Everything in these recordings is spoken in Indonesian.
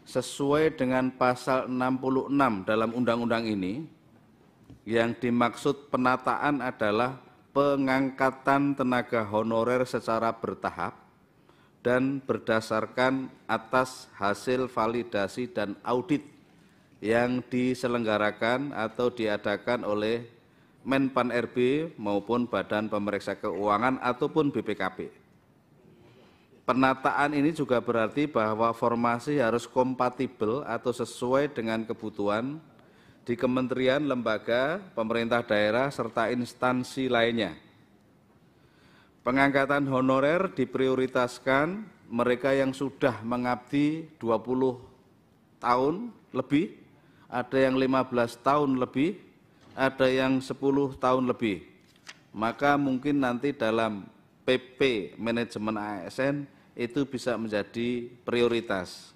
sesuai dengan pasal 66 dalam undang-undang ini, yang dimaksud penataan adalah pengangkatan tenaga honorer secara bertahap dan berdasarkan atas hasil validasi dan audit yang diselenggarakan atau diadakan oleh Menpan RB maupun Badan Pemeriksa Keuangan ataupun BPKP. Penataan ini juga berarti bahwa formasi harus kompatibel atau sesuai dengan kebutuhan di kementerian, lembaga, pemerintah daerah, serta instansi lainnya. Pengangkatan honorer diprioritaskan mereka yang sudah mengabdi 20 tahun lebih, ada yang 15 tahun lebih, ada yang 10 tahun lebih. Maka mungkin nanti dalam PP manajemen ASN itu bisa menjadi prioritas.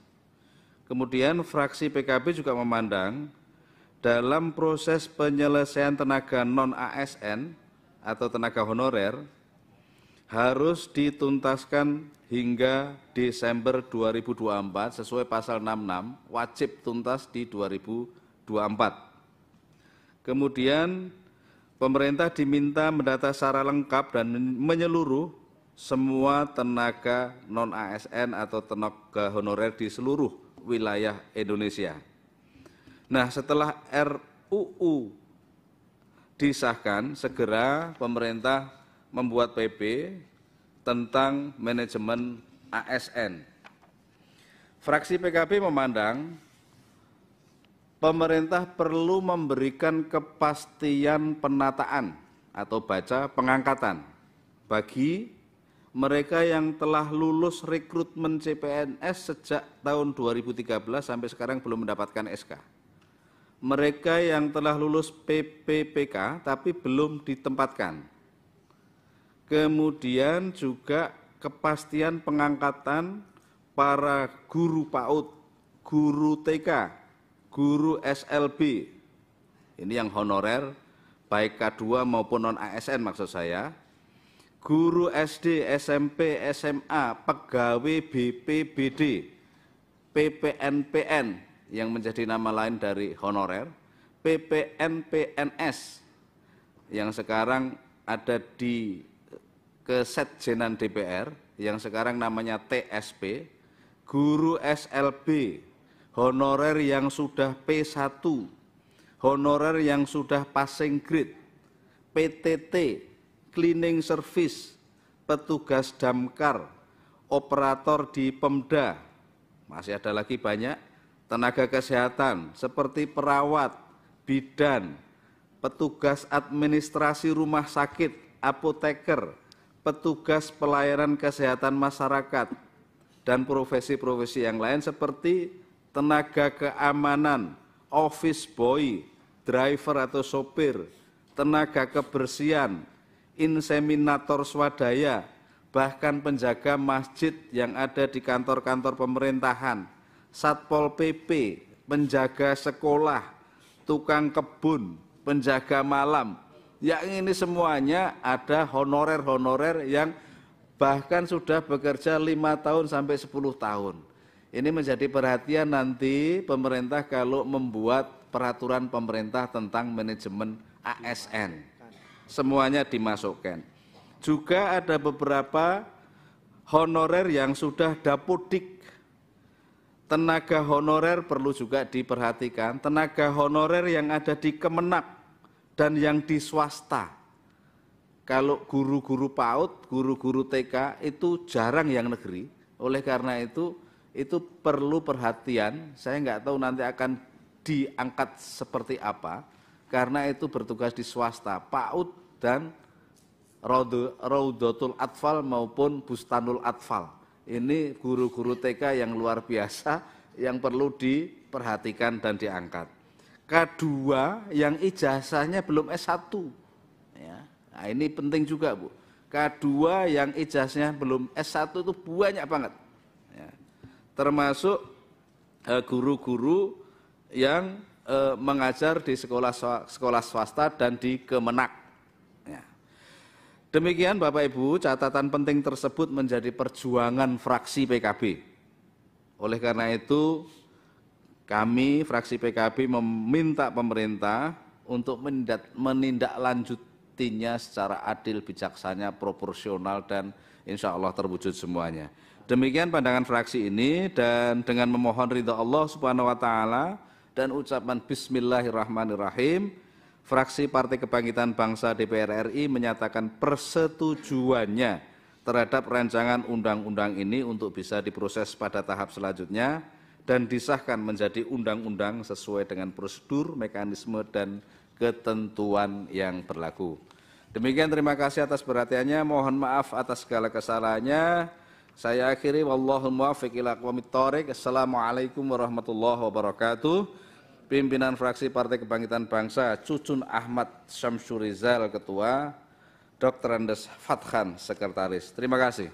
Kemudian fraksi PKB juga memandang dalam proses penyelesaian tenaga non-ASN atau tenaga honorer harus dituntaskan hingga Desember 2024 sesuai pasal 66, wajib tuntas di 2024. Kemudian pemerintah diminta mendata secara lengkap dan menyeluruh semua tenaga non-ASN atau tenaga honorer di seluruh wilayah Indonesia. Nah, setelah RUU disahkan, segera pemerintah membuat PP tentang manajemen ASN. Fraksi PKB memandang pemerintah perlu memberikan kepastian penataan atau baca pengangkatan bagi mereka yang telah lulus rekrutmen CPNS sejak tahun 2013 sampai sekarang belum mendapatkan SK. Mereka yang telah lulus PPPK tapi belum ditempatkan. Kemudian juga kepastian pengangkatan para guru PAUD, guru TK, guru SLB. Ini yang honorer, baik K2 maupun non-ASN maksud saya. Guru SD, SMP, SMA, pegawai BPBD, PPNPN, yang menjadi nama lain dari honorer, PPNPNS yang sekarang ada di Kesetjenan DPR yang sekarang namanya TSP, guru SLB, honorer yang sudah P1, honorer yang sudah passing grade, PTT, cleaning service, petugas damkar, operator di Pemda, masih ada lagi banyak, tenaga kesehatan seperti perawat, bidan, petugas administrasi rumah sakit, apoteker, petugas pelayanan kesehatan masyarakat, dan profesi-profesi yang lain seperti tenaga keamanan, office boy, driver atau sopir, tenaga kebersihan, inseminator swadaya, bahkan penjaga masjid yang ada di kantor-kantor pemerintahan, Satpol PP, penjaga sekolah, tukang kebun, penjaga malam. Yang ini semuanya ada honorer-honorer yang bahkan sudah bekerja 5 tahun sampai 10 tahun. Ini menjadi perhatian nanti pemerintah kalau membuat peraturan pemerintah tentang manajemen ASN. Semuanya dimasukkan. Juga ada beberapa honorer yang sudah dapodik. Tenaga honorer perlu juga diperhatikan, tenaga honorer yang ada di Kemenak dan yang di swasta. Kalau guru-guru PAUD, guru-guru TK itu jarang yang negeri, oleh karena itu perlu perhatian, saya nggak tahu nanti akan diangkat seperti apa, karena itu bertugas di swasta, PAUD dan Raudatul Atfal maupun Bustanul Atfal. Ini guru-guru TK yang luar biasa yang perlu diperhatikan dan diangkat. K2 yang ijazahnya belum S1. Ya. Nah, ini penting juga, Bu. K2 yang ijazahnya belum S1 itu banyak banget. Ya. Termasuk guru-guru yang mengajar di sekolah swasta dan di Kemenak. Demikian Bapak Ibu, catatan penting tersebut menjadi perjuangan fraksi PKB. Oleh karena itu, Kami fraksi PKB meminta pemerintah untuk menindaklanjutinya secara adil, bijaksana, proporsional, dan insya Allah terwujud semuanya. Demikian pandangan fraksi ini, dan dengan memohon ridha Allah Subhanahu wa Ta'ala dan ucapan Bismillahirrahmanirrahim, fraksi Partai Kebangkitan Bangsa DPR RI menyatakan persetujuannya terhadap rancangan undang-undang ini untuk bisa diproses pada tahap selanjutnya dan disahkan menjadi undang-undang sesuai dengan prosedur, mekanisme, dan ketentuan yang berlaku. Demikian, terima kasih atas perhatiannya. Mohon maaf atas segala kesalahannya. Saya akhiri, wallahul muwaffiq ila aqwamit thoriq. Assalamualaikum warahmatullahi wabarakatuh. Pimpinan fraksi Partai Kebangkitan Bangsa, Cucun Ahmad Syamsurizal, Ketua, Dr. Andes Fathan, Sekretaris. Terima kasih.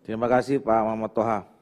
Terima kasih Pak Muhammad Toha.